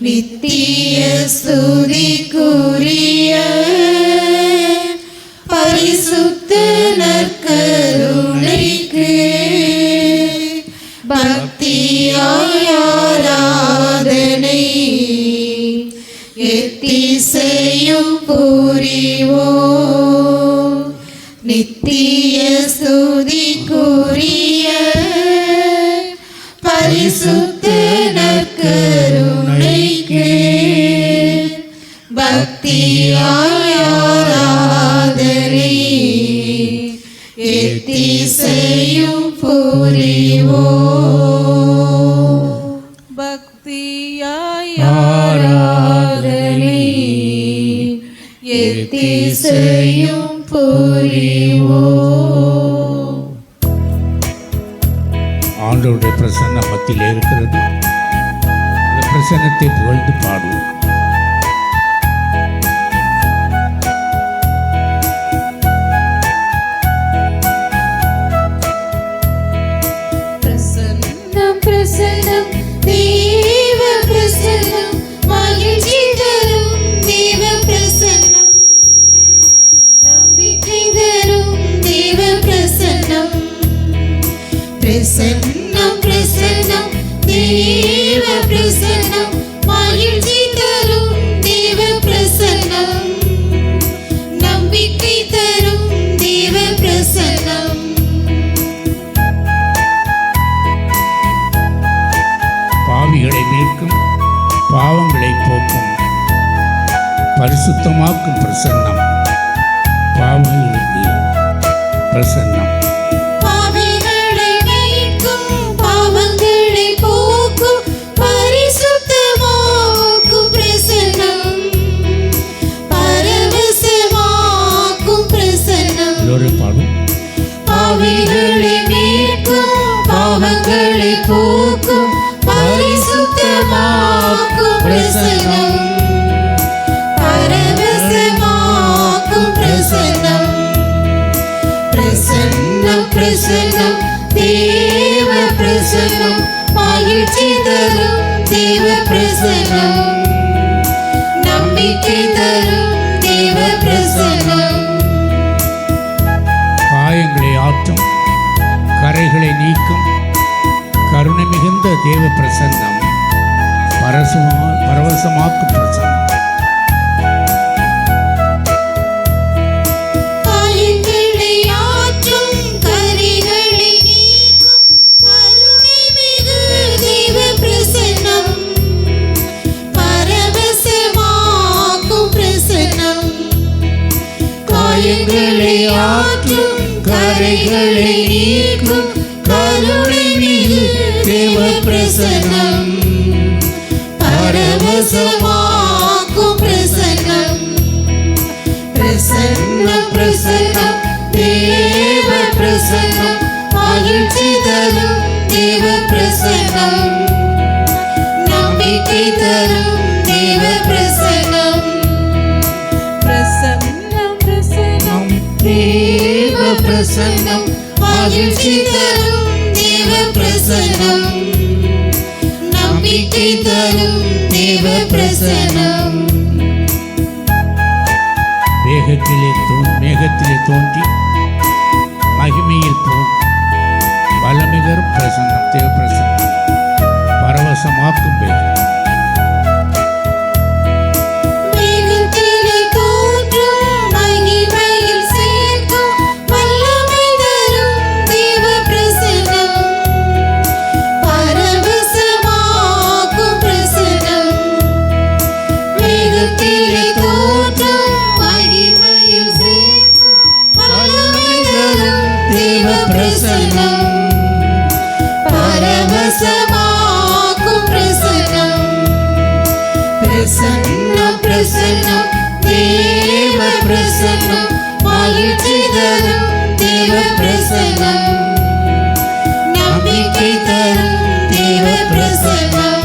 நித்திய ஸ்துதிக்குரிய பரிசுத்த நற்கருணைக்கு பக்தியாய் ஆராதனை எத்திசையும் புரிவோம். நித்திய ஸ்துதிக்குரிய பரிசுத்த நற்கருணைக்கு பக்தியாய் ஆராதனை எத்திசையும் புரிவோம். பக்தியாய் ஆராதனை எத்திசையும் புரிவோம். ஆண்டவருடைய பிரசன்னம் மத்தியில் இருக்கிறது. அந்த பிரசன்னத்தை புகழ்ந்து பாடுவோம். பிரசன்னம் பிரசன்னம் தேவ பிரசன்னம் மகிழ்ச்சி தரும் தேவ பிரசன்னம் நம்பிக்கை தரும் தேவ பிரசன்னம். பிரசன்னம் பிரசன்னம் தேவ பிரசன்னம் மகிழ்ச்சி தரும் தேவ பிரசன்னம் நம்பிக்கை தரும் தேவ பிரசன்னம். பாவிகளை மீட்கும், பாவங்களை போக்கும், பரிசுத்தமாக்கும் பிரசன்னம். பாவங்களுக்கு பிரசன்னம். பாவிகளை மீட்கும், பாவங்களை போக்கும், பரிசுத்தமாக்கும் பிரசன்னம் பரவசமாக்கும் பிரசன்னம். எல்லோரும் பாடும். பாவிகளை மீட்கும், பாவங்களை போக்கும், பரிசுத்தமாக்கும் பிரசன்னம் பரவசமாக்கும் பிரசன்னம். பிரசன்னம் பிரசன்னம் தேவ பிரசன்னம் மகிழ்ச்சி தரும் தேவ பிரசன்னம் நம்பிக்கை தரும் தேவ பிரசன்னம். காயங்களை ஆற்றும், கரைகளை நீக்கும், கருணை மிகுந்த தேவ பிரசன்னம் பரவசமாக்கும் பிரசன்னம். காயங்களை ஆற்றும், கரைகளை நீக்கும், கருணை மிகு தேவ பிரசன்னம் பரவசமாக்கும் பிரசன்னம். காயங்களை ஆற்றும், கரைகளை நீக்கும், கருணை மிகு தேவ பிரசன்னம் பரவசமாக்கும் பிரசன்னம். பிரசன்னம் பிரசன்னம் தேவ பிரசன்னம் மகிழ்ச்சி தரும் தேவ பிரசன்னம் நம்பிக்கை தரும் தேவ பிரசன்னம். பிரசன்னம் பிரசன்னம் தேவ பிரசன்னம் மகிழ்ச்சி தரும் தேவ பிரசன்னம் நம்பிக்கை தரும் தேவ பிரசன்னம். மேகத்திலே தோன்றி மகிமையில் போகும் வல்லமிகரும் பிரசன்னம் தேவ பிரசன்னம் பரவசமாக்கும் மேகம். மேகத்திலே தோன்றும் மகிமையில் சேர்க்கும் வல்லமை தரும் தேவ பிரசன்னம் பரவசமாக்கும் பிரசன்னம். மேகத்திலே தோன்றும் மகிமையில் சேர்க்கும் வல்லமை தரும் தேவ பிரசன்னம் பரவசமாக்கும் பிரசன்னம். பிரசன்னம் பிரசன்னம் தேவ பிரசன்னம் மகிழ்ச்சி தரும் தேவ பிரசன்னம் நம்பிக்கை தரும் தேவ பிரசன்னம்.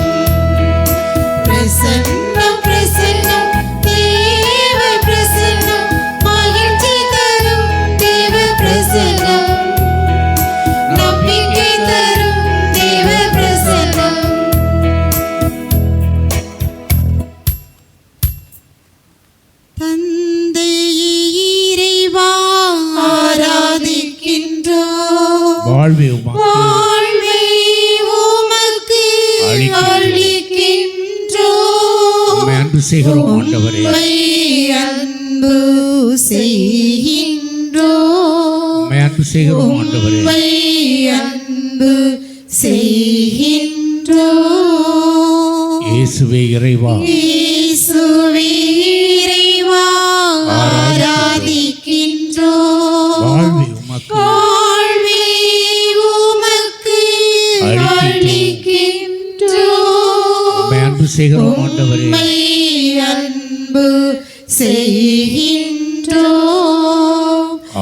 பிரசன்னம் பிரசன்னம் தேவ பிரசன்னம் மகிழ்ச்சி தரும் தேவ பிரசன்னம் நம்பிக்கை தரும் தேவ பிரசன்னம். செய்கிறோம் ஆண்டவரே. உம்மை அன்பு செய்கின்றோம். உம்மை அன்பு செய்கிறோம் ஆண்டவரே. உம்மை அன்பு செய்கின்றோம். இயேசுவே இறைவா, இயேசுவே இறைவா ஆராதிக்கின்றோம். வாழ்வே உமக்கு வாழ்வே உமக்கு அளிக்கின்றோம். உம்மை அன்பு செய்கிறோம் ஆண்டவரே. உம்மை அன்பு செய்கின்றோம்.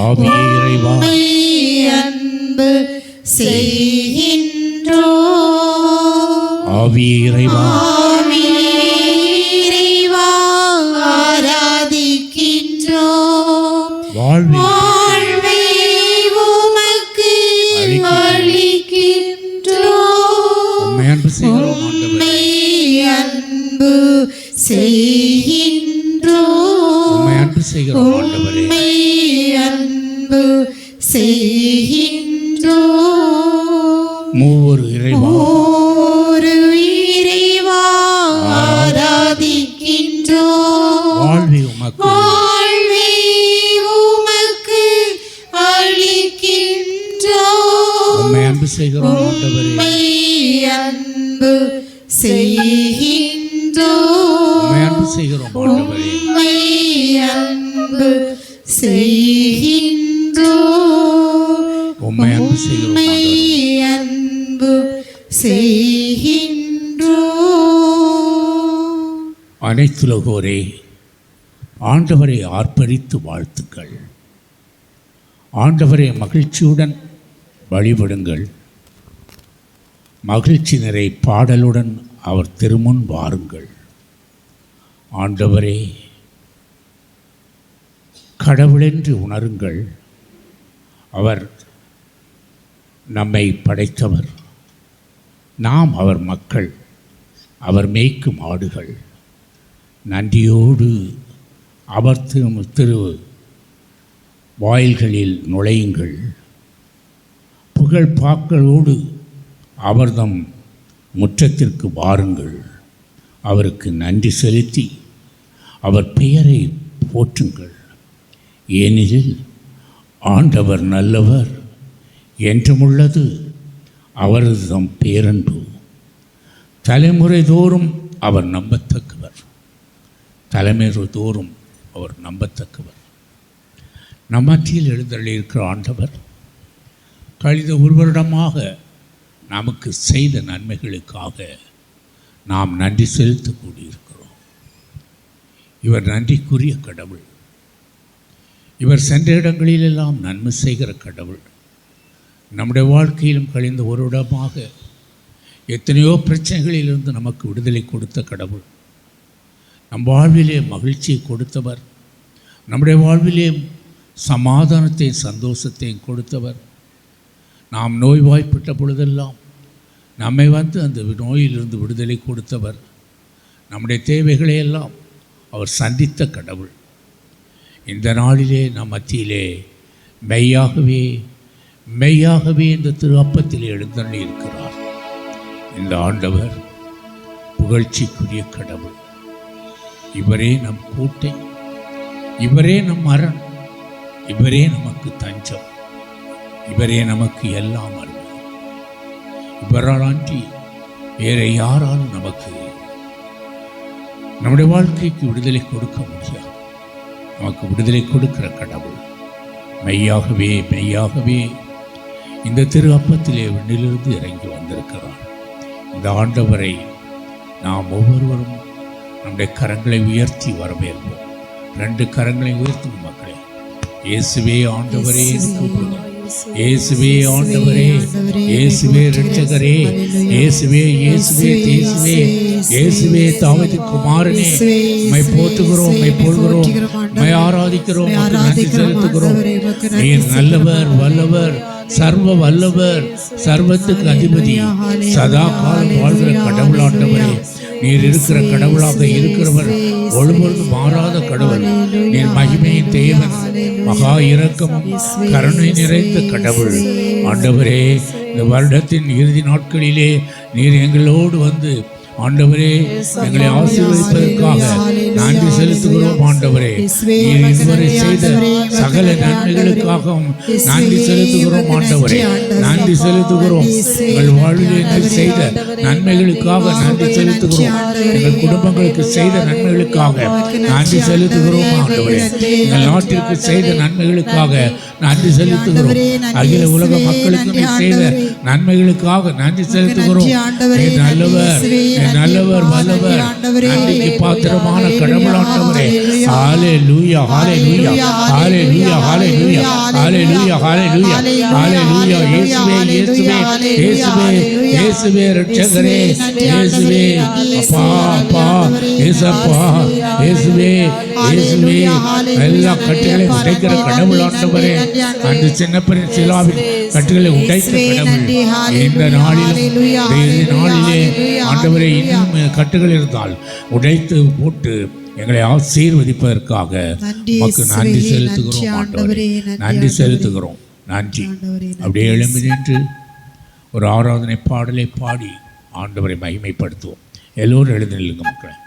ஆவியே இறைவா, உம்மை அன்பு செய்கின்றோம். ஆவியே இறைவா, ஆவியே இறைவா ஆராதிக்கின்றோம். வாழ்வே வாழ்வே உமக்கு அளிக்கின்றோம். உம்மை அன்பு செய்கிறோம் ஆண்டவரே. உம்மை அன்பு செய்கின்றோம். உம்மை அன்பு செய்கிறோம் ஆண்டவரே. உம்மை அன்பு செய்கின்றோம். மூவொரு இறைவா, ஒரு இறைவா ஆராதிக்கின்றோம். வாழ்வே உமக்கு வாழ்வே உமக்கு அளிக்கின்றோம். உம்மை அன்பு செய்கிறோம் ஆண்டவரே. உம்மை அன்பு செய்கின்றோம். உம்மை அன்பு செய்கிறோம் ஆண்டவரே. உம்மை அன்பு செய்கின்றோம். உம்மை அன்பு செய்கிறோம் உம்மை ஆண்டவரே. அன்பு செய்கின்றோம். அனைத்துலகோரே, ஆண்டவரை ஆர்ப்பரித்து வாழ்த்துக்கள். ஆண்டவரை மகிழ்ச்சியுடன் வழிபடுங்கள். மகிழ்ச்சி நிறை பாடலுடன் அவர் திருமுன் வாருங்கள். ஆண்டவரே, கடவுளென்று உணருங்கள். அவர் நம்மை படைத்தவர், நாம் அவர் மக்கள், அவர் மேய்க்கும் ஆடுகள். நன்றியோடு அவர் திரு வாயில்களில் நுழையுங்கள். புகழ் பாக்களோடு அவர்தம் முற்றத்திற்கு வாருங்கள். அவருக்கு நன்றி செலுத்தி அவர் பெயரை போற்றுங்கள். ஏனெனில் ஆண்டவர் நல்லவர், என்றுமுள்ளது அவரது தம் பேரன்பு. தலைமுறை தோறும் அவர் நம்பத்தக்கவர், தலைமுறை தோறும் அவர் நம்பத்தக்கவர். நம் மத்தியில் எழுந்தள்ளியிருக்கிற ஆண்டவர் கழிந்த ஒரு வருடமாக நமக்கு செய்த நன்மைகளுக்காக நாம் நன்றி செலுத்த கூடியிருக்கிறோம். இவர் நன்றிக்குரிய கடவுள். இவர் சென்ற இடங்களிலெல்லாம் நன்மை செய்கிற கடவுள். நம்முடைய வாழ்க்கையிலும் கழிந்த ஒரு வருடமாக எத்தனையோ பிரச்சனைகளிலிருந்து நமக்கு விடுதலை கொடுத்த கடவுள். நம் வாழ்விலே மகிழ்ச்சியை கொடுத்தவர், நம்முடைய வாழ்விலே சமாதானத்தையும் சந்தோஷத்தையும் கொடுத்தவர். நாம் நோய்வாய்ப்பட்ட பொழுதெல்லாம் நம்மை வந்து அந்த நோயிலிருந்து விடுதலை கொடுத்தவர். நம்முடைய தேவைகளையெல்லாம் அவர் சந்தித்த கடவுள். இந்த நாளிலே நம் மத்தியிலே மெய்யாகவே இந்த திரு அப்பத்திலே எழுந்தள்ளி இருக்கிறார். இந்த ஆண்டவர் புகழ்ச்சிக்குரிய கடவுள். இவரே நம் கோட்டை, இவரே நம் அரண், இவரே நமக்கு தஞ்சம், இவரே நமக்கு எல்லாம் அருள். இவரால் அன்றி வேற யாராலும் நமக்கு நம்முடைய வாழ்க்கைக்கு விடுதலை கொடுக்க முடியாது. நமக்கு விடுதலை கொடுக்கிற கடவுள். மெய்யாகவே இந்த திரு அப்பத்திலே விண்ணிலிருந்து இறங்கி வந்திருக்கிறார். இந்த ஆண்டவரை நாம் ஒவ்வொருவரும் நம்முடைய கரங்களை உயர்த்தி வரவேற்போம். 2 கரங்களை உயர்த்தும் மக்களே. இயேசுவே ஆண்டவரே கூப்பிடுவோம். இயேசுவே ஆண்டவரே, இயேசுவே இரட்சகரே, இயேசுவே இயேசுவே தாவீது குமாரனே, உம்மை போற்றுகிறோம், உம்மை புகழ்கிறோம், உம்மை ஆராதிக்கிறோம், நன்றி செலுத்துகிறோம். நீர் நல்லவர், வல்லவர், சர்வ வல்லவர், சர்வத்துக்கு அதிபதி, சதா காலம் வாழ்கிற கடவுள் ஆண்டவரே. நீர் இருக்கிற கடவுளாக இருக்கிறவர், ஒருபொழுது மாறாத கடவுள். நீர் மகிமையின் தேவன், மகா இரக்கமும் கருணை நிறைந்த கடவுள் ஆண்டவரே. இந்த வருடத்தின் இறுதி நாட்களிலே நீர் எங்களோடு வந்து ஆண்டவரே எங்களை ஆசீர்வதிப்பதற்காக நன்றி செலுத்துகிறோம். ஆண்டவரே நீர் இதுவரை செய்த சகல நன்மைகளுக்காகவும் நன்றி செலுத்துகிறோம். ஆண்டவரே நன்றி செலுத்துகிறோம். எங்கள் வாழ்வில் நீர் செய்த நன்மைகளுக்காக நன்றி செலுத்துகிறோம். எங்கள் குடும்பங்களுக்கு செய்த நன்மைகளுக்காக நன்றி செலுத்துகிறோம். ஆண்டவரே எங்கள் நாட்டிற்கு செய்த நன்மைகளுக்காக நன்றி செலுத்துகிறோம். அகில உலக மக்களுக்கு நீர் செய்த நன்மைகளுக்காக நன்றி செலுத்துகிறோம். நீர் நல்லவர், நீர் நல்லவர், வல்லவர், நன்றிக்கு பாத்திரமான கடவுள். ஆண்டவரே ஹல்லேலூயா, ஹல்லேலூயா, ஹல்லேலூயா, ஹல்லேலூயா, ஹல்லேலூயா, ஹல்லேலூயா, ஹல்லேலூயா. இயேசுவே, இயேசுவே, இயேசுவே, இயேசுவே இரட்சகரே, இயேசுவே அப்பா, அப்பா, இயேசப்பா, இயேசுவே, இயேசுவே எல்லா கட்டுகளை உடைக்கிற கடவுள். ஆண்டவரே அந்த சின்ன பெரிய சிலாவின் கட்டுகளை உடைத்த கடவுள். இந்த நாளிலே ஆண்டவரே இன்னும் கட்டுகள் இருந்தால் உடைத்து போட்டு எங்களை ஆசீர்வதிப்பதற்காக உமக்கு நன்றி செலுத்துகிறோம். ஆண்டவரே நன்றி செலுத்துகிறோம். நன்றி. அப்படியே எழும்பி நின்று ஒரு ஆராதனை பாடலை பாடி ஆண்டவரை மகிமைப்படுத்துவோம். எல்லோரும் எழுந்து நில்லுங்க மக்களே.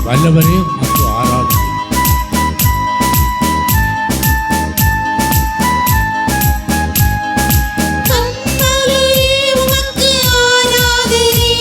வல்லவரே உமக்கு ஆராதனை. கண்மலையே உமக்கு ஆராதனை.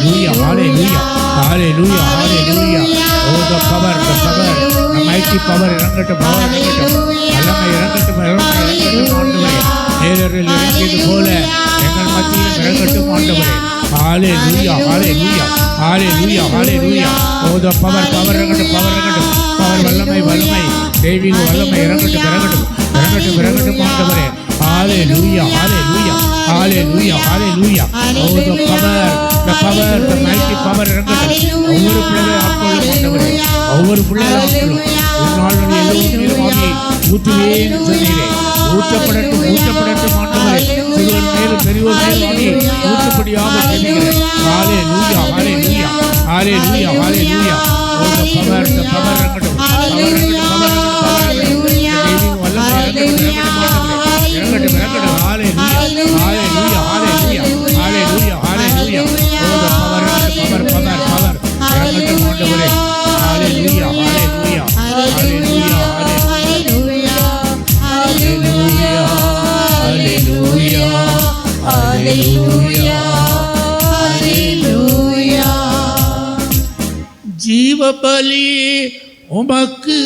hallelujah, hallelujah, hallelujah, hallelujah. Oh, the power, the mighty power இறங்கட்டும், power இறங்கட்டும், வல்லமை இறங்கட்டும், வல்லமை இறங்கட்டும் ஆண்டவரே. நேரில் இறங்கியது போல எங்கள் மத்தியில் இறங்கட்டும் ஆண்டவரே. Hallelujah, hallelujah, hallelujah, hallelujah. Oh, the power இறங்கட்டும், power இறங்கட்டும், power வல்லமை, தெய்வீக வல்லமை இறங்கட்டும், இறங்கட்டும் ஆண்டவரே. Hallelujah, hallelujah, hallelujah, hallelujah. Oh, the power, the mighty power இறங்கட்டும். ஒவ்வொரு பிள்ளைகளை ஆட்கொள்ளும் ஆண்டவரே, ஒவ்வொரு பிள்ளைகளை ஆட்கொள்ளும். இந்நாளில் எல்லோரும் ஆவியை ஊற்றுவேன் சொன்னீரே, ஊற்றப்படட்டும் ஆண்டவரே. சிறுவர் மேலும் பெரியோர் மேலும் ஆவியை ஊற்றும்படியாக ஜெபிக்கிறேன். Hallelujah, hallelujah, hallelujah, hallelujah. Oh, the power இறங்கட்டும், power இறங்கட்டும், தெய்வீக வல்லமை இறங்கட்டும் ஆண்டவரே. இறங்கட்டும், hallelujah, hallelujah, hallelujah, hallelujah, hallelujah. Oh, the power இறங்கட்டும் ஆண்டவரே. Hallelujah, hallelujah, hallelujah, hallelujah, hallelujah. ஜீவபலி உமக்கு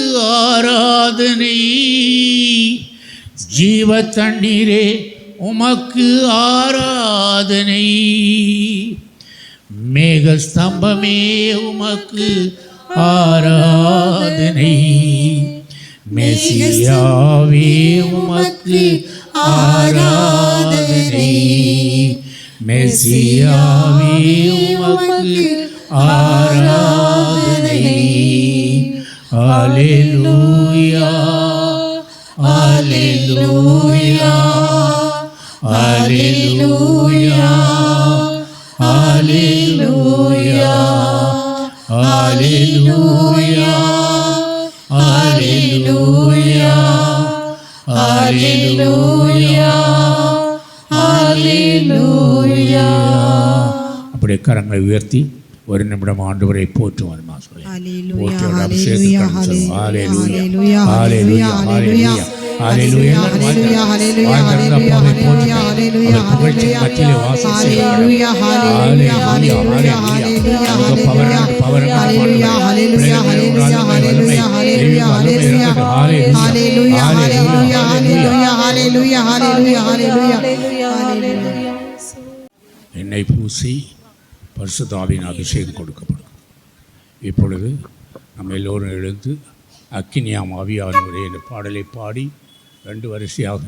ஆராதனை, ஜீவ தண்ணீரே உமக்கு ஆராதனை, மேக ஸ்தம்பமே உமக்கு ஆராதனை, மெசியாவே உமக்கு ஆராதனை, மெசியாவே உமக்கு ஆராதனை. Hallelujah, hallelujah, hallelujah, hallelujah, hallelujah, hallelujah, hallelujah, hallelujah. அப்படியே கரங்களை உயர்த்தி ஒரு நிமிடம் ஆண்டவரை போற்றுவோம். என்னை பூசி பரிசுத்த ஆவியின் அபிஷேகம் கொடுக்கப்படும். இப்பொழுது நம்ம எல்லோரும் எழுந்து அக்கினியாம் ஆவியானவரே என்ற பாடலை பாடி 2 வரிசையாக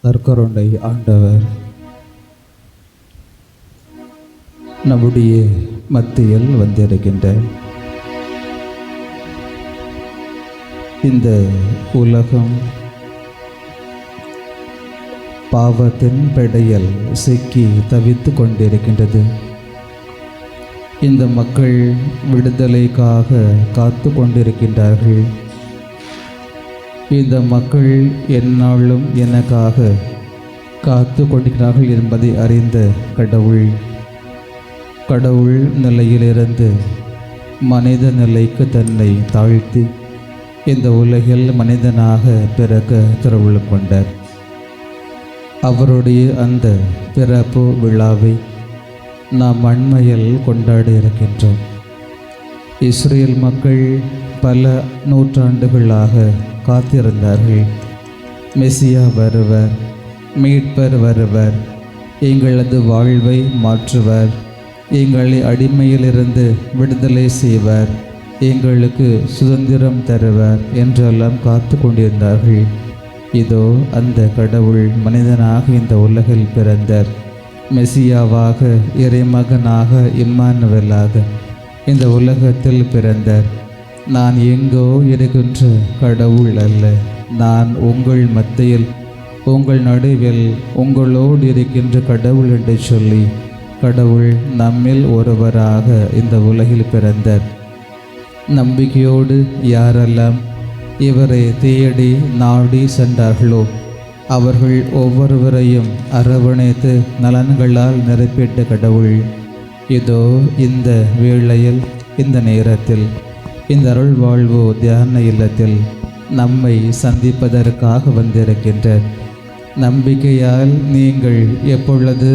நற்கருணை ஆண்டவர் நம்முடைய மத்தியில் வந்திருக்கின்ற இந்த உலகம் பாவத்தின் பிடியில் சிக்கி தவித்து கொண்டிருக்கின்றது. இந்த மக்கள் விடுதலைக்காக காத்து கொண்டிருக்கின்றார்கள். இந்த மக்கள் எந்நாளும் எனக்காக காத்து கொண்டிருக்கிறார்கள் என்பதை அறிந்த கடவுள் நிலையிலிருந்து மனித நிலைக்கு தன்னை தாழ்த்தி இந்த உலகில் மனிதனாக பிறக்க திருவுள்ளம் கொண்டார். அவருடைய அந்த பிறப்பு விழாவை நாம் அண்மையில் கொண்டாடி இருக்கின்றோம். இஸ்ரேல் மக்கள் பல நூற்றாண்டுகளாக காத்திருந்தார்கள். மெசியா வருவர், மீட்பர் வருவர், எங்களது வாழ்வை மாற்றுவர், எங்களை அடிமையிலிருந்து விடுதலை செய்வார், எங்களுக்கு சுதந்திரம் தருவார் என்றெல்லாம் காத்து கொண்டிருந்தார்கள். இதோ அந்த கடவுள் மனிதனாக இந்த உலகில் பிறந்தார். மெசியாவாக, இறைமகனாக, இம்மானுவேலாக இந்த உலகத்தில் பிறந்தார். நான் எங்கோ இருக்கின்ற கடவுள் அல்ல, நான் உங்கள் மத்தியில், உங்கள் நடுவில், உங்களோடு இருக்கின்ற கடவுள் என்று சொல்லி கடவுள் நம்மில் ஒருவராக இந்த உலகில் பிறந்தார். நம்பிக்கையோடு யாரெல்லாம் இவரை தேடி நாடி சென்றார்களோ அவர்கள் ஒவ்வொருவரையும் அரவணைத்து நலன்களால் நிரப்பிட்ட கடவுள் இதோ இந்த வேளையில், இந்த நேரத்தில், இந்த அருள் வாழ்வு தியான இல்லத்தில் நம்மை சந்திப்பதற்காக வந்திருக்கின்ற நம்பிக்கையால் நீங்கள் எப்பொழுது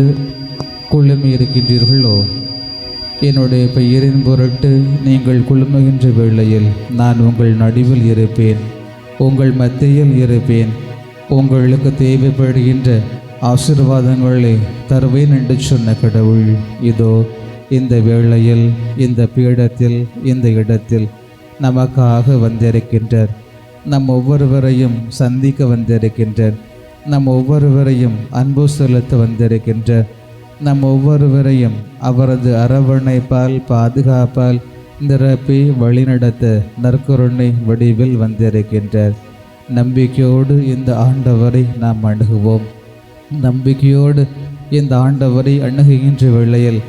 குழுமி இருக்கின்றீர்களோ, என்னுடைய பெயரின் பொருட்டு நீங்கள் குழுமுகின்ற வேளையில் நான் உங்கள் நடுவில் இருப்பேன், உங்கள் மத்தியில் இருப்பேன், உங்களுக்கு தேவைப்படுகின்ற ஆசீர்வாதங்களை தருவேன் என்று சொன்ன கடவுள் இதோ இந்த வேளையில், இந்த பீடத்தில், இந்த இடத்தில் நமக்காக வந்திருக்கின்றார். நம் ஒவ்வொருவரையும் சந்திக்க வந்திருக்கின்றார். நம் ஒவ்வொருவரையும் அன்பு செலுத்த வந்திருக்கின்றார். நம் ஒவ்வொருவரையும் அவரது அரவணைப்பால், பாதுகாப்பால் நிரப்பி வழிநடத்த நற்கருணை வடிவில் வந்திருக்கின்றார். நம்பிக்கையோடு இந்த ஆண்டவரை நாம் அணுகுவோம். நம்பிக்கையோடு இந்த ஆண்டவரை அணுகுகின்ற வேளையில்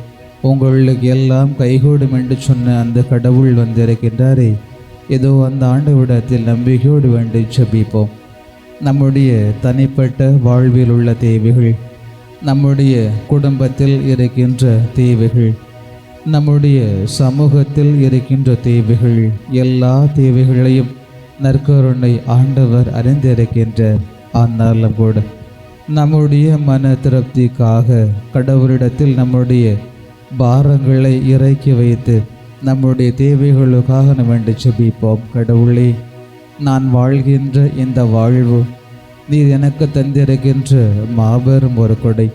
உங்களுக்கு எல்லாம் கைகூடும் என்று சொன்ன அந்த கடவுள் வந்திருக்கின்றாரே, ஏதோ அந்த ஆண்டவரிடத்தில் நம்பிக்கையோடு வேண்டி ஜெபிப்போம். நம்முடைய தனிப்பட்ட வாழ்வில் உள்ள தேவைகள், நம்முடைய குடும்பத்தில் இருக்கின்ற தேவைகள், நம்முடைய சமூகத்தில் இருக்கின்ற தேவைகள், எல்லா தேவைகளையும் நற்கருணை ஆண்டவர் அறிந்திருக்கின்றார். ஆனாலும் கூட நம்முடைய மன திருப்திக்காக கடவுளிடத்தில் நம்முடைய பாரங்களை இறக்கி வைத்து நம்முடைய தேவைகளுக்காக நாம் வேண்டி ஜெபிப்போம். கடவுளே, நான் வாழ்கின்ற இந்த வாழ்வு நீர் எனக்கு தந்திருக்கின்ற மாபெரும் ஒரு கொடை.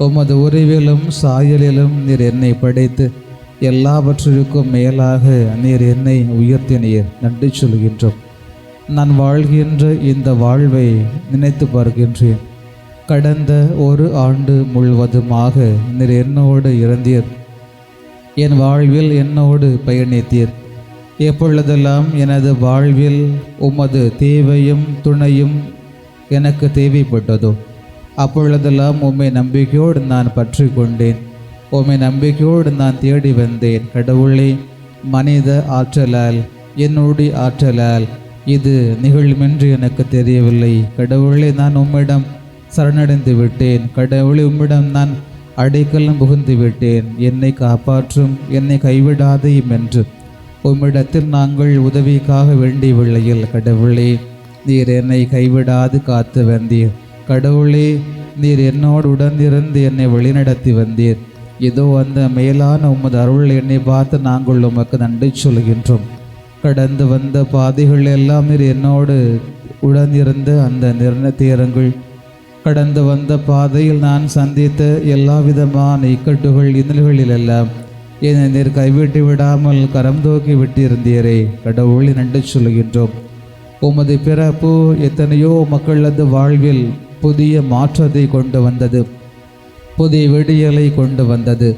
உமது உருவிலும் சாயலிலும் நீர் என்னை படைத்து எல்லாவற்றிற்கும் மேலாக நீர் என்னை உயர்த்தினீர். நன்றி சொல்கின்றோம். நான் வாழ்கின்ற இந்த வாழ்வை நினைத்து பார்க்கின்றேன். கடந்த ஒரு ஆண்டு முழுவதுமாக நீர் என்னோடு இருந்தீர். என் வாழ்வில் என்னோடு பயணித்தீர். எப்பொழுதெல்லாம் எனது வாழ்வில் உமது தேவையும் துணையும் எனக்கு தேவைப்பட்டதோ அப்பொழுதெல்லாம் உம்மை நம்பிக்கையோடு நான் பற்றி கொண்டேன். உம்மை நம்பிக்கையோடு நான் தேடி வந்தேன். கடவுளே, மனித ஆற்றலால், என்னுடைய ஆற்றலால் இது நிகழுமென்று எனக்கு தெரியவில்லை. கடவுளே, நான் உம்மிடம் சரணடைந்து விட்டேன். கடவுளே, உம்மிடம் நான் அடைக்கலம் புகுந்து விட்டேன். என்னை காப்பாற்றும், என்னை கைவிடாதையும் என்று உம்மிடத்தில் நாங்கள் உதவிக்காக வேண்டிய வேளையில் கடவுளே, நீர் என்னை கைவிடாது காத்து வந்தீர். கடவுளே, நீர் என்னோடு உடனிருந்து என்னை வழிநடத்தி வந்தீர். இதோ அந்த மேலான உமது அருள் என்னை பார்த்து நாங்கள் உமக்கு நன்றி சொல்கின்றோம். கடந்து வந்த பாதைகள் எல்லாம் நீர் என்னோடு உடனிருந்த அந்த நிர்ணயங்கள், கடந்து வந்த பாதையில் நான் சந்தித்த எல்லா விதமான இக்கட்டுகள், இன்னல்களிலெல்லாம் என்னை நீர் கைவிட்டு விடாமல் கரம் தூக்கி விட்டிருந்தீரே. கடவுளை நன்றி சொல்கின்றோம். உமது பிறப்பு எத்தனையோ மக்களது வாழ்வில் புதிய மாற்றத்தை கொண்டு வந்தது, புதிய விடியலை கொண்டு வந்தது.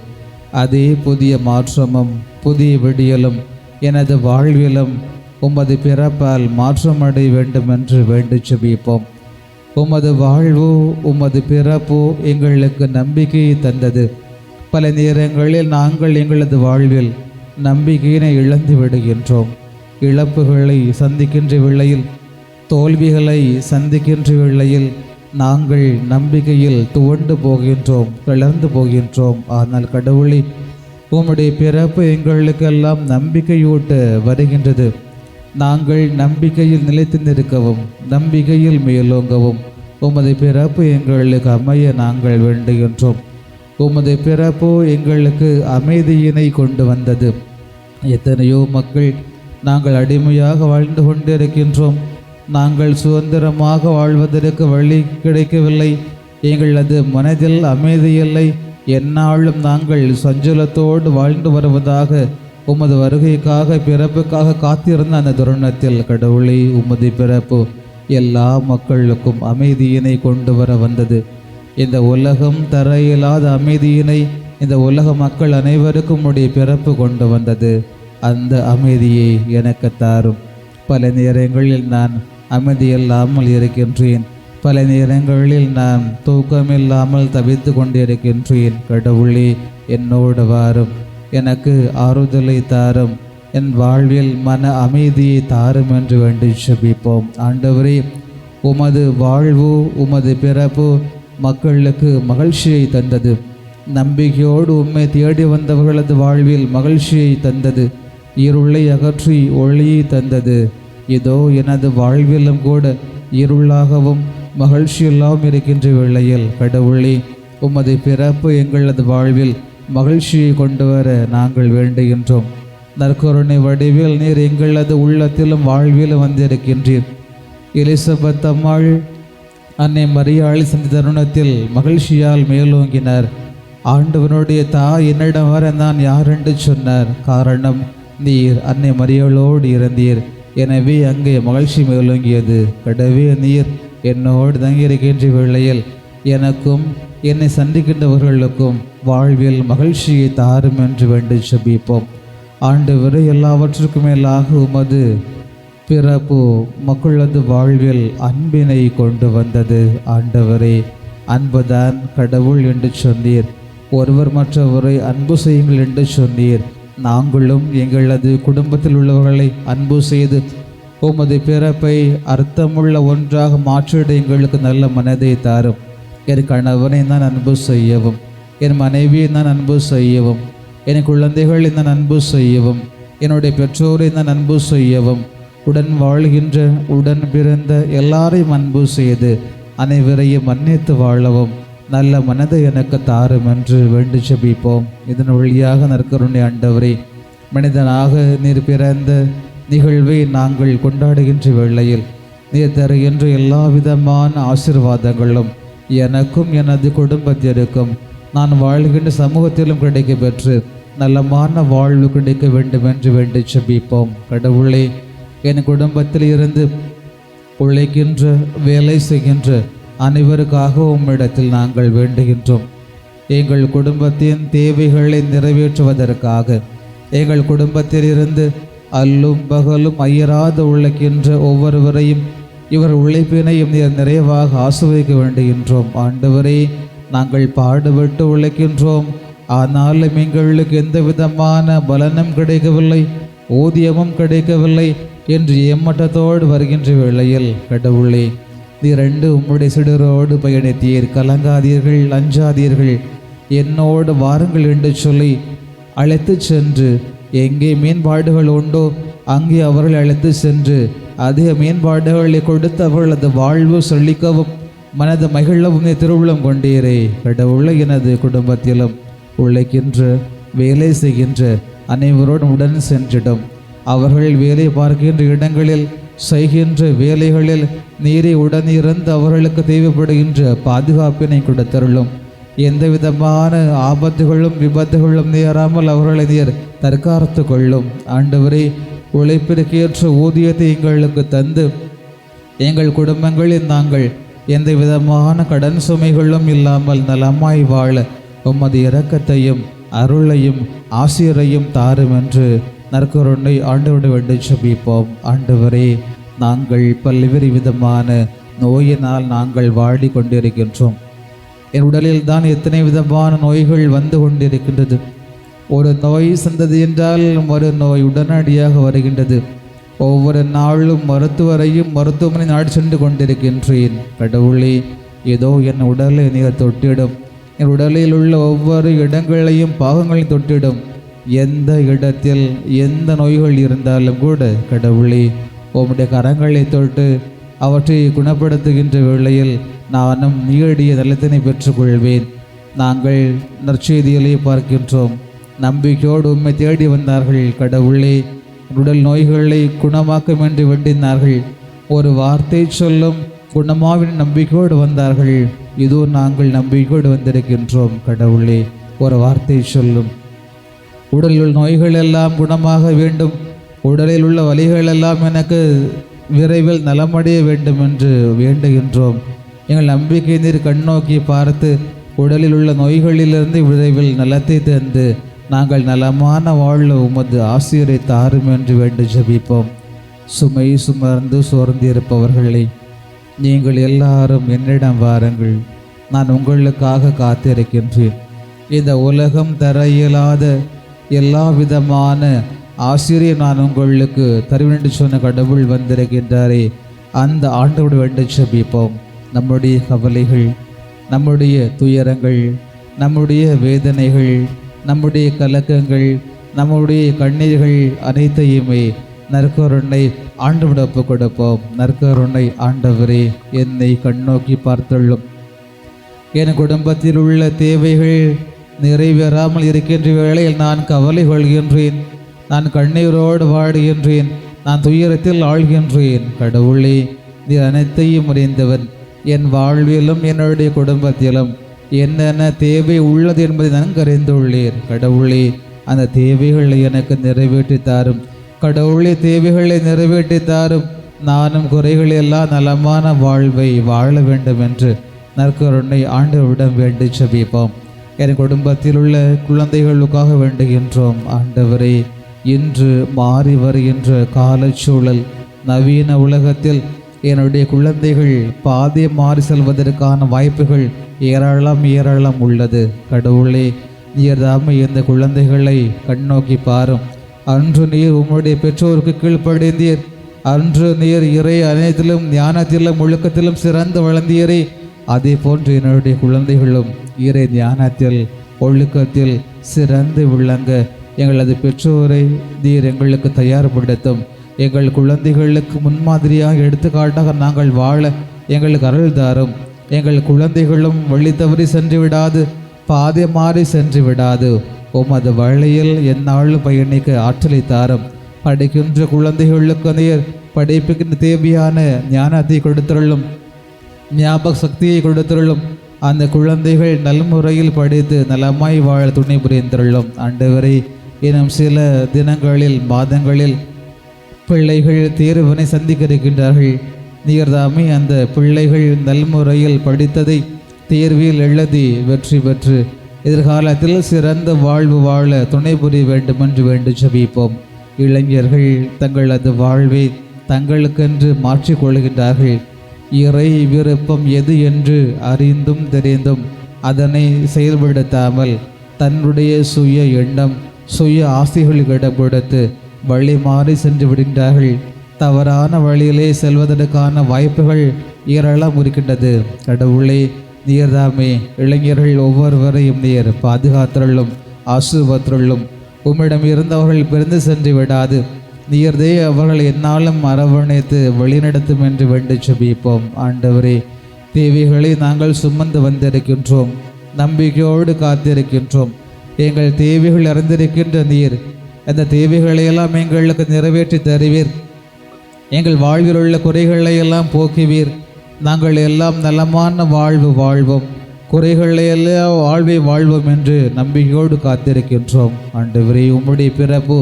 அதே புதிய மாற்றமும் புதிய விடியலும் எனது வாழ்விலும் உமது பிறப்பால் மாற்றமடைய வேண்டும் என்று வேண்டி ஜெபிப்போம். உமது வாழ்வோ உமது பிறப்போ எங்களுக்கு நம்பிக்கையை தந்தது. பல நேரங்களில் நாங்கள் எங்களது வாழ்வில் நம்பிக்கையினை இழந்து விடுகின்றோம். இழப்புகளை சந்திக்கின்ற வேளையில், தோல்விகளை சந்திக்கின்ற வேளையில் நாங்கள் நம்பிக்கையில் துவண்டு போகின்றோம், தளர்ந்து போகின்றோம். ஆனால் கடவுளே, உம்முடைய பிறப்பு எங்களுக்கெல்லாம் நம்பிக்கையூட்ட வருகின்றது. நாங்கள் நம்பிக்கையில் நிலைத்து நிற்கவும், நம்பிக்கையில் மேலோங்கவும் உமது பிறப்பு எங்களுக்கு அமைய நாங்கள் வேண்டுகின்றோம். உமது பிறப்போ எங்களுக்கு அமைதியினை கொண்டு வந்தது. எத்தனையோ மக்கள் நாங்கள் அடிமையாக வாழ்ந்து கொண்டிருக்கின்றோம். நாங்கள் சுதந்திரமாக வாழ்வதற்கு வழி கிடைக்கவில்லை. எங்களது மனதில் அமைதியில்லை. எந்நாளும் நாங்கள் சஞ்சலத்தோடு வாழ்ந்து வருவதாக உமது வருகைக்காக, பிறப்புக்காக காத்திருந்த அந்த தருணத்தில் கடவுளே, உமது பிறப்பு எல்லா மக்களுக்கும் அமைதியினை கொண்டு வர வந்தது. இந்த உலகம் தர இயலாத அமைதியினை இந்த உலக மக்கள் அனைவருக்கும் உடைய பிறப்பு கொண்டு வந்தது. அந்த அமைதியை எனக்கு தாரும். பல நேரங்களில் நான் அமைதியில்லாமல் இருக்கின்றேன். பல நேரங்களில் நான் தூக்கமில்லாமல் தவித்து கொண்டிருக்கின்றேன். கடவுளே, என்னோடு வாரும், எனக்கு ஆறுதலை தாரும், என் வாழ்வில் மன அமைதியை தாரும் என்று வேண்டி ஜெபிப்போம். ஆண்டவரே, உமது வாழ்வு உமது பிறப்பு மக்களுக்கு மகிழ்ச்சியை தந்தது. நம்பிக்கையோடு உம்மை தேடி வந்தவர்களது வாழ்வில் மகிழ்ச்சியை தந்தது. இருளை அகற்றி ஒளியை தந்தது. இதோ எனது வாழ்விலும் கூட இருளாகவும் மகிழ்ச்சியெல்லாம் இருக்கின்ற வேளையில் கடவுளே, உமது பிறப்பு எங்களது வாழ்வில் மகிழ்ச்சியை கொண்டு வர நாங்கள் வேண்டுகின்றோம். நற்கருணை வடிவில் நீர் எங்களது உள்ளத்திலும் வாழ்விலும் வந்திருக்கின்றீர். எலிசபெத் அம்மாள் அன்னை மரியாளை சந்தித்த தருணத்தில் மகிழ்ச்சியால் மேலோங்கினார். ஆண்டவனுடைய தாய் என்னிடம் வர நான் யார் என்று சொன்னார். காரணம், நீர் அன்னை மரியாளோடு இருந்தீர். எனவே அங்கே மகிழ்ச்சி மேலோங்கியது. கடவே, நீர் என்னோடு தங்கியிருக்கின்ற வேளையில் எனக்கும் என்னை சந்திக்கின்றவர்களுக்கும் வாழ்வில் மகிழ்ச்சியை தாரும் என்று வேண்டி ஜெபிப்போம். ஆண்டவரே, எல்லாவற்றுக்கும் மேலாக உமது பிறப்பு மக்களது வாழ்வில் அன்பினை கொண்டு வந்தது. ஆண்டவரே, அன்புதான் கடவுள் என்று சொன்னீர். ஒருவர் மற்றவரை அன்பு செய்யுங்கள் என்று சொன்னீர். நாங்களும் எங்களது குடும்பத்தில் உள்ளவர்களை அன்பு செய்து உமது பிறப்பை அர்த்தமுள்ள ஒன்றாக மாற்றிட எங்களுக்கு நல்ல மனதை தாரும். என் கணவனை நான் அன்பு செய்யவும், என் மனைவியை நான் அன்பு செய்யவும், என் குழந்தைகளை நான் அன்பு செய்யவும், என்னுடைய பெற்றோரை நான் அன்பு செய்யவும், உடன் வாழ்கின்ற உடன் பிறந்த எல்லாரையும் அன்பு செய்து அனைவரையும் மன்னித்து வாழவும் நல்ல மனதை எனக்கு தாரும் என்று வேண்டி ஜெபிப்போம். இதன் வழியாக நற்கருணை ஆண்டவரே, மனிதனாக நீர் பிறந்த நிகழ்வை நாங்கள் கொண்டாடுகின்ற வேளையில் நீர் தருகின்ற எல்லா விதமான ஆசீர்வாதங்களும் எனக்கும் எனது குடும்பத்திற்கும் நான் வாழ்கின்ற சமூகத்திலும் கிடைக்க பெற்று நல்லமான வாழ்வு கிடைக்க வேண்டும் என்று வேண்டி ஜெபிப்போம். கடவுளே, என் குடும்பத்தில் இருந்து உழைக்கின்ற வேலை செய்கின்ற அனைவருக்காக உம்மிடத்தில் நாங்கள் வேண்டுகின்றோம். எங்கள் குடும்பத்தின் தேவைகளை நிறைவேற்றுவதற்காக எங்கள் குடும்பத்திலிருந்து அல்லும் பகலும் அயராது உழைக்கின்ற ஒவ்வொருவரையும் இவர் உழைப்பினையும் நீர் நிறைவாக ஆசீர்வதிக்க வேண்டுகின்றோம். ஆண்டவரே, நாங்கள் பாடுபட்டு உழைக்கின்றோம், ஆனாலும் எங்களுக்கு எந்த விதமான பலனும் கிடைக்கவில்லை, ஊதியமும் கிடைக்கவில்லை என்று ஏமாற்றத்தோடு வருகின்ற வேளையில் கடவுளே, நீர் உம்முடைய சிடரோடு பயணித்தீர். கலங்காதீர்கள், அஞ்சாதீர்கள், என்னோடு வாருங்கள் என்று சொல்லி அழைத்து சென்று எங்கே மேம்பாடுகள் உண்டோ அங்கே அவர்களை அழைத்து சென்று அதிக மேம்பாடுகளை கொடுத்து அவர்களது வாழ்வு செழிக்கவும் மனது மகிழவும் நீ திருவுள்ளம் கொண்டீரே. கடவுளை, எனது குடும்பத்திலும் உழைக்கின்ற வேலை செய்கின்ற அனைவரோடும் உடன் சென்றிடும். அவர்கள் வேலை பார்க்கின்ற இடங்களில் செய்கின்ற வேலைகளில் நீரை உடன் இருந்து அவர்களுக்கு தேவைப்படுகின்ற பாதுகாப்பினை கொடுத்தருளும். எந்த விதமான ஆபத்துகளும் விபத்துகளும் நேராமல் அவர்களை நீர் தற்காத்து கொள்ளும். ஆண்டவரே, உழைப்பிற்கேற்ற ஊதியத்தை எங்களுக்கு தந்து எங்கள் குடும்பங்களில் நாங்கள் எந்த விதமான கடன் சுமைகளும் இல்லாமல் நலமாய் வாழ உமது இரக்கத்தையும் அருளையும் ஆசிரியரையும் தாரும் என்று நற்கருணை ஆண்டவரை வேண்டி ஜெபிப்போம். ஆண்டவரே, நாங்கள் பல்வேறு விதமான நோயினால் நாங்கள் வாடி கொண்டிருக்கின்றோம். என் உடலில் தான் எத்தனை விதமான நோய்கள் வந்து கொண்டிருக்கின்றது. ஒரு நோய் சந்தது என்றால் ஒரு நோய் உடனடியாக வருகின்றது. ஒவ்வொரு நாளும் மருத்துவமனை நாடி சென்று கொண்டிருக்கின்றேன். கடவுளே, ஏதோ என் உடலை நீர் தொட்டிடும். என் உடலில் உள்ள ஒவ்வொரு இடங்களையும் பாகங்களையும் தொட்டிடும். எந்த இடத்தில் எந்த நோய்கள் இருந்தாலும் கூட கடவுளே, உம்முடைய கரங்களை தொட்டு அவற்றை குணப்படுத்துகின்ற வேளையில் நானும் நீடிய நலத்தினை பெற்றுக்கொள்வேன். நாங்கள் நற்செய்திகளை பார்க்கின்றோம். நம்பிக்கையோடு உம்மை தேடி வந்தார்கள். கடவுளே, உடல் நோய்களை குணமாக்கும் என்று வேண்டினார்கள். ஒரு வார்த்தை சொல்லும் குணமாவின் நம்பிக்கையோடு வந்தார்கள். இதோ நாங்கள் நம்பிக்கையோடு வந்திருக்கின்றோம். கடவுளே, ஒரு வார்த்தை சொல்லும், உடலில் நோய்கள் எல்லாம் குணமாக வேண்டும், உடலில் உள்ள வலிகள் எல்லாம் எனக்கு விரைவில் நலமடைய வேண்டும் என்று வேண்டுகின்றோம். எங்கள் நம்பிக்கை நீர் கண்ணோக்கி பார்த்து உடலில் உள்ள நோய்களிலிருந்து விரைவில் நலத்தை தந்து நாங்கள் நலமான வாழ உமது ஆசிரியரை தாரும் என்று வேண்டு ஜெபிப்போம். சுமை சுமர்ந்து சோர்ந்திருப்பவர்களே, நீங்கள் எல்லாரும் என்னிடம் வாருங்கள், நான் உங்களுக்காக காத்திருக்கின்றேன். இந்த உலகம் தர இயலாத எல்லா விதமான ஆசிரியர் நான் உங்களுக்கு தருவேன் சொன்ன கடவுள் வந்திருக்கின்றாரே, அந்த ஆண்டோடு வேண்டு ஜெபிப்போம். நம்முடைய கவலைகள், நம்முடைய துயரங்கள், நம்முடைய வேதனைகள், நம்முடைய கலக்கங்கள், நம்முடைய கண்ணீர்கள் அனைத்தையுமே நற்கருணை ஆண்டவரிடம் ஒப்புக் கொடுப்போம். நற்கருணை ஆண்டவரே, என்னை கண்ணோக்கி பார்த்துள்ளும். என் குடும்பத்தில் உள்ள தேவைகள் நிறைவேறாமல் இருக்கின்ற வேளையில் நான் கவலை கொள்கின்றேன். நான் கண்ணீரோடு வாடுகின்றேன். நான் துயரத்தில் ஆழ்கின்றேன். கடவுளே, நீர் அனைத்தையும் அறிந்தவன். என் வாழ்விலும் என்னுடைய குடும்பத்திலும் என்னென்ன தேவை உள்ளது என்பதை நன்கு அறிந்துள்ளீர். கடவுளே, அந்த தேவைகளை எனக்கு நிறைவேற்றி தாரும். கடவுளே, தேவைகளை நிறைவேற்றி தாரும். நானும் குறைகளெல்லாம் நலமான வாழ்வை வாழ வேண்டும் என்று நற்கருணை ஆண்டவரிடம் வேண்டி ஜெபிப்போம். என் குடும்பத்தில் உள்ள குழந்தைகளுக்காக வேண்டுகின்றோம். ஆண்டவரே, இன்று மாறி வருகின்ற காலச்சூழல், நவீன உலகத்தில் என்னுடைய குழந்தைகள் பாதை மாறி செல்வதற்கான வாய்ப்புகள் ஏராளம் உள்ளது. கடவுளே, நீர் தாமே இந்த குழந்தைகளை கண்ணோக்கி பாரும். அன்று நீர் உம்முடைய பெற்றோருக்கு கீழ்ப்படிந்தீர். அன்று நீர் இறை அனைத்திலும் ஞானத்திலும் ஒழுக்கத்திலும் சிறந்து வளர்ந்தீரே. அதே போன்று என்னுடைய குழந்தைகளும் இறை ஞானத்தில் ஒழுக்கத்தில் சிறந்து விளங்க எங்களது பெற்றோரை நீர் எங்களுக்கு தயார்படுத்தும். எங்கள் குழந்தைகளுக்கு முன்மாதிரியாக எடுத்துக்காட்டாக நாங்கள் வாழ எங்களுக்கு அருள் தாரும். எங்கள் குழந்தைகளும் வழி தவறி சென்று விடாது, பாதை மாறி சென்று விடாது. உமது வழியில் எந்நாளும் பயணிக்க ஆற்றலை தாரும். படிக்கின்ற குழந்தைகளுக்கு நீர் படிப்புக்கு தேவையான ஞானத்தை கொடுத்துள்ளும், ஞாபக சக்தியை கொடுத்துள்ளும். அந்த குழந்தைகள் நல்முறையில் படித்து நலமாய் வாழ துணை புரிந்துள்ளும். ஆண்டவரே, இன்னும் சில தினங்களில் மாதங்களில் பிள்ளைகள் தேர்வினை சந்திக்க இருக்கின்றார்கள். நீர்தாமே அந்த பிள்ளைகள் நல்முறையில் படித்ததை தேர்வில் எழுதி வெற்றி பெற்று எதிர்காலத்தில் சிறந்த வாழ்வு வாழ துணை புரிய வேண்டும் என்று வேண்டு ஜெபிப்போம். இளைஞர்கள் தங்களது வாழ்வை தங்களுக்கென்று மாற்றிக்கொள்கின்றார்கள். இறை விருப்பம் எது என்று அறிந்தும் தெரிந்தும் அதனை செயல்படுத்தாமல் தன்னுடைய சுய எண்ணம், சுய ஆசைகளுக்கு இடம் கொடுத்து வழி மாறி சென்று விடுகின்றார்கள். தவறான வழியிலே செல்வதற்கான வாய்ப்புகள் ஏராளம் இருக்கின்றது. கடவுளே, நீர்தாமே இளைஞர்கள் ஒவ்வொருவரையும் நீர் பாதுகாத்துள்ளும் ஆசீர்வதித்துள்ளும். உம்மிடம் இருந்தவர்கள் பிரிந்து சென்று விடாது, நீர்தே அவர்கள் என்னாலும் அரவணைத்து வழிநடத்தும் என்று வேண்டி ஜெபிப்போம். ஆண்டவரே, தேவைகளை நாங்கள் சுமந்து வந்திருக்கின்றோம், நம்பிக்கையோடு காத்திருக்கின்றோம். எங்கள் தேவைகள் அறிந்திருக்கின்ற நீர் அந்த தேவைகளையெல்லாம் எங்களுக்கு நிறைவேற்றி தருவீர். எங்கள் வாழ்வில் உள்ள குறைகளை எல்லாம் போக்குவீர். நாங்கள் எல்லாம் நலமான வாழ்வு வாழ்வோம், குறைகளையெல்லாம் வாழ்வை வாழ்வோம் என்று நம்பிக்கையோடு காத்திருக்கின்றோம். ஆண்டவரே, உம்முடைய பிறப்பு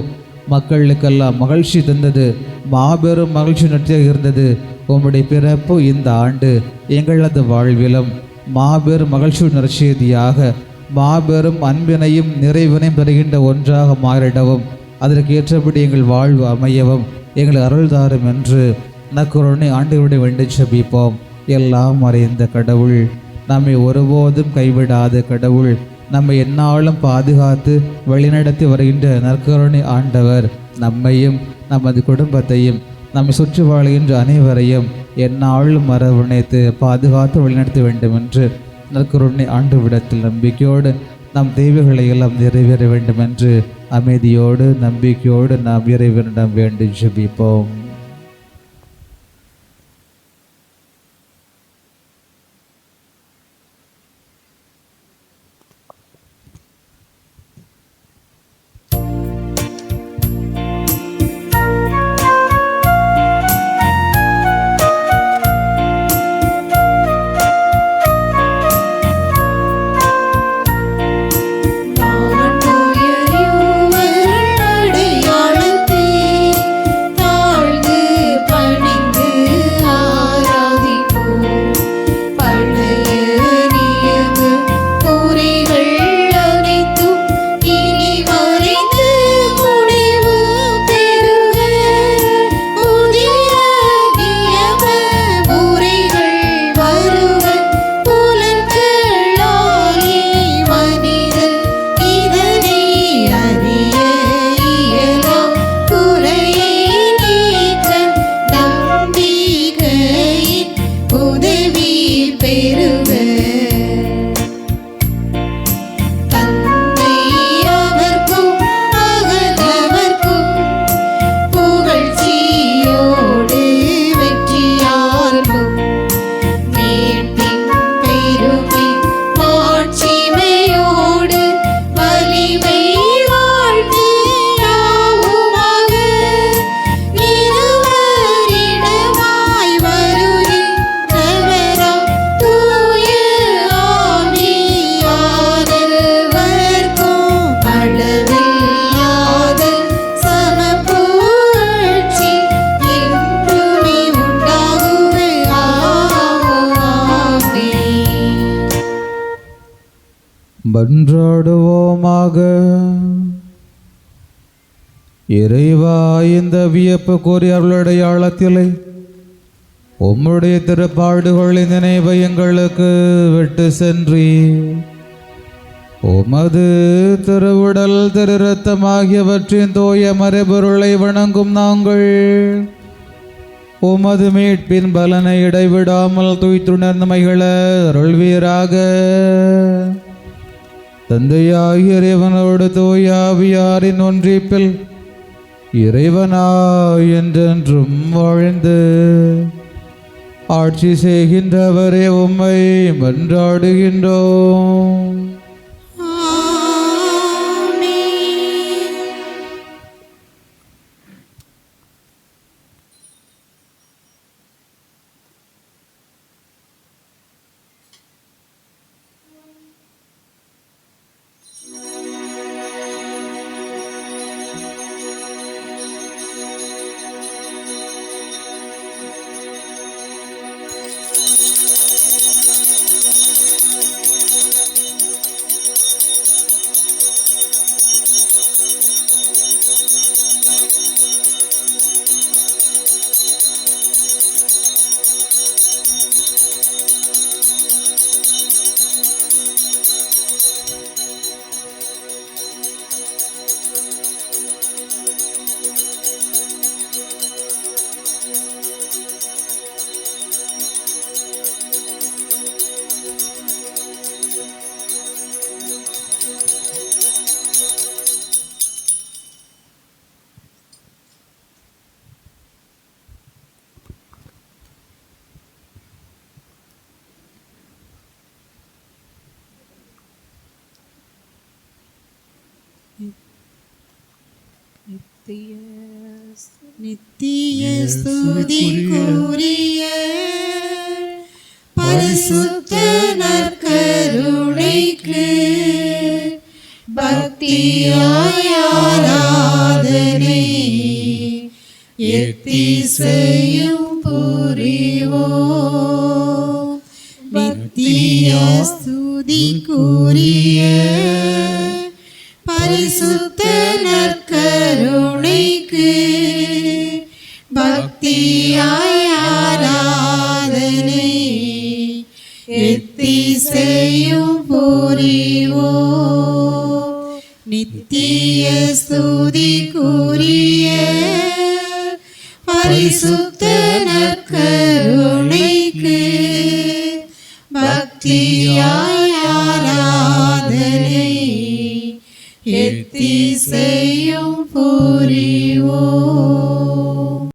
மக்களுக்கெல்லாம் மகிழ்ச்சி தந்தது, மாபெரும் மகிழ்ச்சி நட்டியாக இருந்தது. உம்முடைய பிறப்பு இந்த ஆண்டு எங்களது வாழ்விலும் மாபெரும் மகிழ்ச்சி நற்செய்தியாக மாபெரும் அன்பினையும் நிறைவினையும் பெறுகின்ற ஒன்றாக மாறிடவும் அதற்கு ஏற்றபடி எங்கள் வாழ்வு அமையவும் எங்கள் அருள்தாரும் என்று நற்கருணை ஆண்டவருடைய வேண்டி செபிப்போம். எல்லாம் அறிந்த கடவுள், நம்மை ஒருபோதும் கைவிடாத கடவுள், நம்மை எந்நாளும் பாதுகாத்து வழிநடத்தி வருகின்ற நற்கருணை ஆண்டவர் நம்மையும் நமது குடும்பத்தையும் நம்மை சுற்றி வாழ்கின்ற அனைவரையும் எந்நாளும் அரவணைத்து பாதுகாத்து வழிநடத்த வேண்டும் என்று நற்கருணை ஆண்டவரிடத்தில் நம்பிக்கையோடு நம் தேவைகளை எல்லாம் நிறைவேற வேண்டும் என்று அமைதியோடு நம்பிக்கையோடு நாம் இறைவனிடம் வேண்டி ஜெபிப்போம். மன்றாடுவோமாக. இறைவா, இந்த வியப்புக்குரிய அருளடையாளத்திலே உம்முடைய திருப்பாடுகளின் நினைவை எங்களுக்கு விட்டு சென்றி உமது திருவுடல் திரு இரத்தமாகியவற்றின் தூய மறைபொருளை வணங்கும் நாங்கள் உமது மீட்பின் பலனை இடைவிடாமல் தூய்த்துணர்ந்து மகிழ அருள்வீராக. தந்தையாகிய இறைவனோடு தூய ஆவியாரின் ஒன்றிப்பில் இறைவனாய் என்றென்றும் வாழ்ந்து ஆட்சி செய்கின்றவரே உம்மை மன்றாடுகின்றோம். நித்திய ஸ்துதிக்குரிய பரிசுத்த நற்கருணைக்கு பக்தியாய் ஆராதனை எத்திசையும் புரிவோம். நித்திய ஸ்துதிக்குரிய பரிசுத்த நற்கருணைக்கு பக்தியாய் ஆராதனை எத்திசையும் புரிவோ. நித்திய ஸ்துதிக்குரிய பரிசுத்த நற்கருணைக்கு பக்தியாய்